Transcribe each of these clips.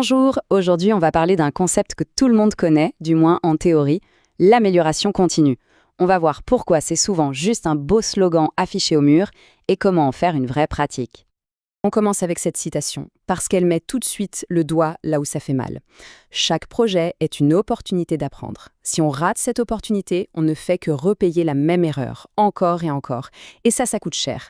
Bonjour, aujourd'hui on va parler d'un concept que tout le monde connaît, du moins en théorie, l'amélioration continue. On va voir pourquoi c'est souvent juste un beau slogan affiché au mur et comment en faire une vraie pratique. On commence avec cette citation, parce qu'elle met tout de suite le doigt là où ça fait mal. Chaque projet est une opportunité d'apprendre. Si on rate cette opportunité, on ne fait que repayer la même erreur, encore et encore. Et ça coûte cher.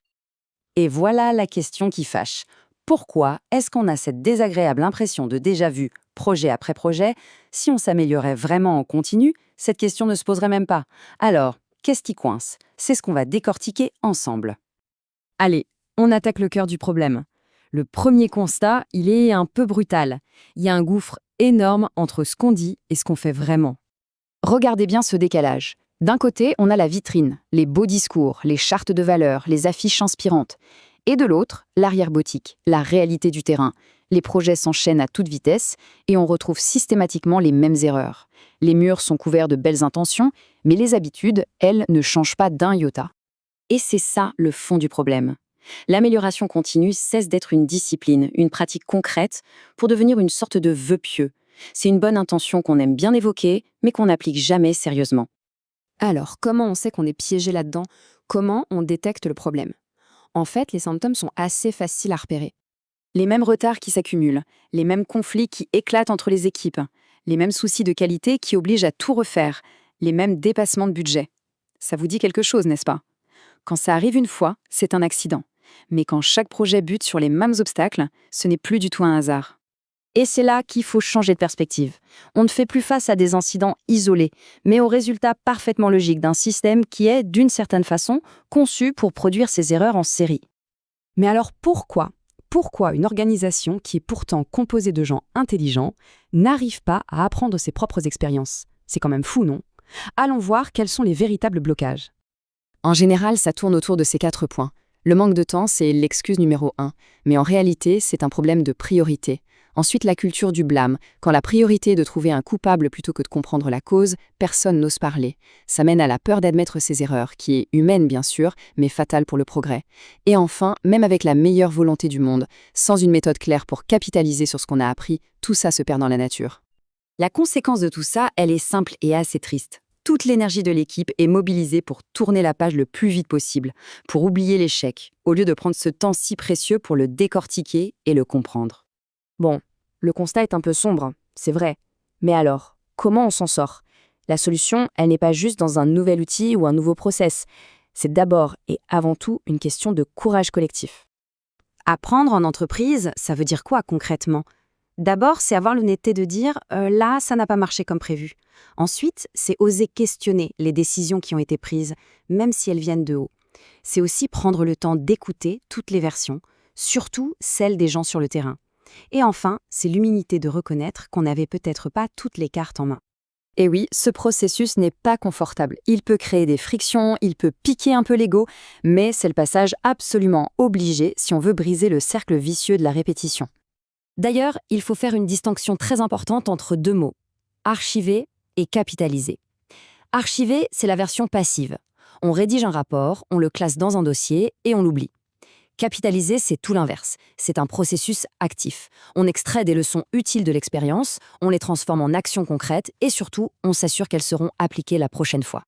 Et voilà la question qui fâche. Pourquoi est-ce qu'on a cette désagréable impression de déjà-vu, projet après projet? Si on s'améliorait vraiment en continu, cette question ne se poserait même pas. Alors, qu'est-ce qui coince? C'est ce qu'on va décortiquer ensemble. Allez, on attaque le cœur du problème. Le premier constat, il est un peu brutal. Il y a un gouffre énorme entre ce qu'on dit et ce qu'on fait vraiment. Regardez bien ce décalage. D'un côté, on a la vitrine, les beaux discours, les chartes de valeurs, les affiches inspirantes. Et de l'autre, l'arrière-boutique, la réalité du terrain. Les projets s'enchaînent à toute vitesse et on retrouve systématiquement les mêmes erreurs. Les murs sont couverts de belles intentions, mais les habitudes, elles, ne changent pas d'un iota. Et c'est ça le fond du problème. L'amélioration continue cesse d'être une discipline, une pratique concrète, pour devenir une sorte de vœu pieux. C'est une bonne intention qu'on aime bien évoquer, mais qu'on n'applique jamais sérieusement. Alors, comment on sait qu'on est piégé là-dedans? Comment on détecte le problème? En fait, les symptômes sont assez faciles à repérer. Les mêmes retards qui s'accumulent, les mêmes conflits qui éclatent entre les équipes, les mêmes soucis de qualité qui obligent à tout refaire, les mêmes dépassements de budget. Ça vous dit quelque chose, n'est-ce pas? Quand ça arrive une fois, c'est un accident. Mais quand chaque projet bute sur les mêmes obstacles, ce n'est plus du tout un hasard. Et c'est là qu'il faut changer de perspective. On ne fait plus face à des incidents isolés, mais au résultat parfaitement logique d'un système qui est, d'une certaine façon, conçu pour produire ces erreurs en série. Mais alors pourquoi une organisation qui est pourtant composée de gens intelligents n'arrive pas à apprendre ses propres expériences? C'est quand même fou, non? Allons voir quels sont les véritables blocages. En général, ça tourne autour de ces 4 points. Le manque de temps, c'est l'excuse numéro 1, mais en réalité, c'est un problème de priorité. Ensuite, la culture du blâme. Quand la priorité est de trouver un coupable plutôt que de comprendre la cause, personne n'ose parler. Ça mène à la peur d'admettre ses erreurs, qui est humaine bien sûr, mais fatale pour le progrès. Et enfin, même avec la meilleure volonté du monde, sans une méthode claire pour capitaliser sur ce qu'on a appris, tout ça se perd dans la nature. La conséquence de tout ça, elle est simple et assez triste. Toute l'énergie de l'équipe est mobilisée pour tourner la page le plus vite possible, pour oublier l'échec, au lieu de prendre ce temps si précieux pour le décortiquer et le comprendre. Bon, le constat est un peu sombre, c'est vrai. Mais alors, comment on s'en sort? La solution, elle n'est pas juste dans un nouvel outil ou un nouveau process. C'est d'abord et avant tout une question de courage collectif. Apprendre en entreprise, ça veut dire quoi concrètement? D'abord, c'est avoir l'honnêteté de dire là, ça n'a pas marché comme prévu. Ensuite, c'est oser questionner les décisions qui ont été prises, même si elles viennent de haut. C'est aussi prendre le temps d'écouter toutes les versions, surtout celles des gens sur le terrain. Et enfin, c'est l'humilité de reconnaître qu'on n'avait peut-être pas toutes les cartes en main. Et oui, ce processus n'est pas confortable. Il peut créer des frictions, il peut piquer un peu l'ego, mais c'est le passage absolument obligé si on veut briser le cercle vicieux de la répétition. D'ailleurs, il faut faire une distinction très importante entre 2 mots, archiver et capitaliser. Archiver, c'est la version passive. On rédige un rapport, on le classe dans un dossier et on l'oublie. Capitaliser, c'est tout l'inverse. C'est un processus actif. On extrait des leçons utiles de l'expérience, on les transforme en actions concrètes et surtout, on s'assure qu'elles seront appliquées la prochaine fois.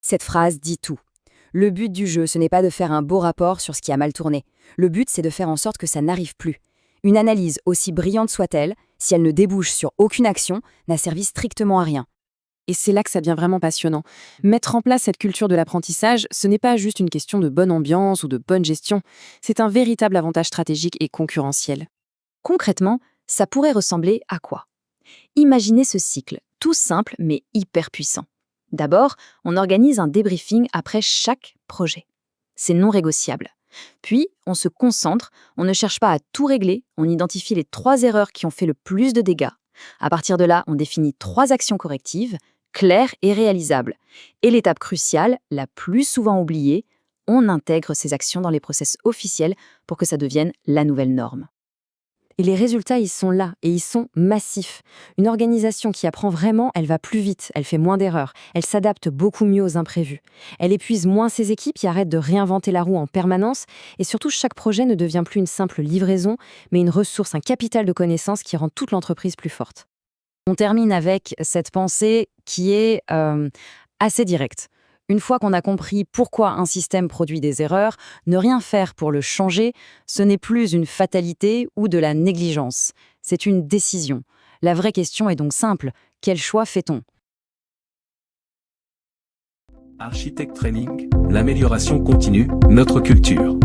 Cette phrase dit tout. Le but du jeu, ce n'est pas de faire un beau rapport sur ce qui a mal tourné. Le but, c'est de faire en sorte que ça n'arrive plus. Une analyse, aussi brillante soit-elle, si elle ne débouche sur aucune action, n'a servi strictement à rien. Et c'est là que ça devient vraiment passionnant. Mettre en place cette culture de l'apprentissage, ce n'est pas juste une question de bonne ambiance ou de bonne gestion, c'est un véritable avantage stratégique et concurrentiel. Concrètement, ça pourrait ressembler à quoi? Imaginez ce cycle, tout simple mais hyper puissant. D'abord, on organise un débriefing après chaque projet. C'est non négociable. Puis, on se concentre, on ne cherche pas à tout régler, on identifie les 3 erreurs qui ont fait le plus de dégâts. À partir de là, on définit 3 actions correctives, claires et réalisables. Et l'étape cruciale, la plus souvent oubliée, on intègre ces actions dans les process officiels pour que ça devienne la nouvelle norme. Et les résultats, ils sont là et ils sont massifs. Une organisation qui apprend vraiment, elle va plus vite, elle fait moins d'erreurs, elle s'adapte beaucoup mieux aux imprévus. Elle épuise moins ses équipes, qui arrêtent de réinventer la roue en permanence, et surtout chaque projet ne devient plus une simple livraison, mais une ressource, un capital de connaissances qui rend toute l'entreprise plus forte. On termine avec cette pensée qui est assez directe. Une fois qu'on a compris pourquoi un système produit des erreurs, ne rien faire pour le changer, ce n'est plus une fatalité ou de la négligence. C'est une décision. La vraie question est donc simple. Quel choix fait-on? Architect Training, l'amélioration continue, notre culture.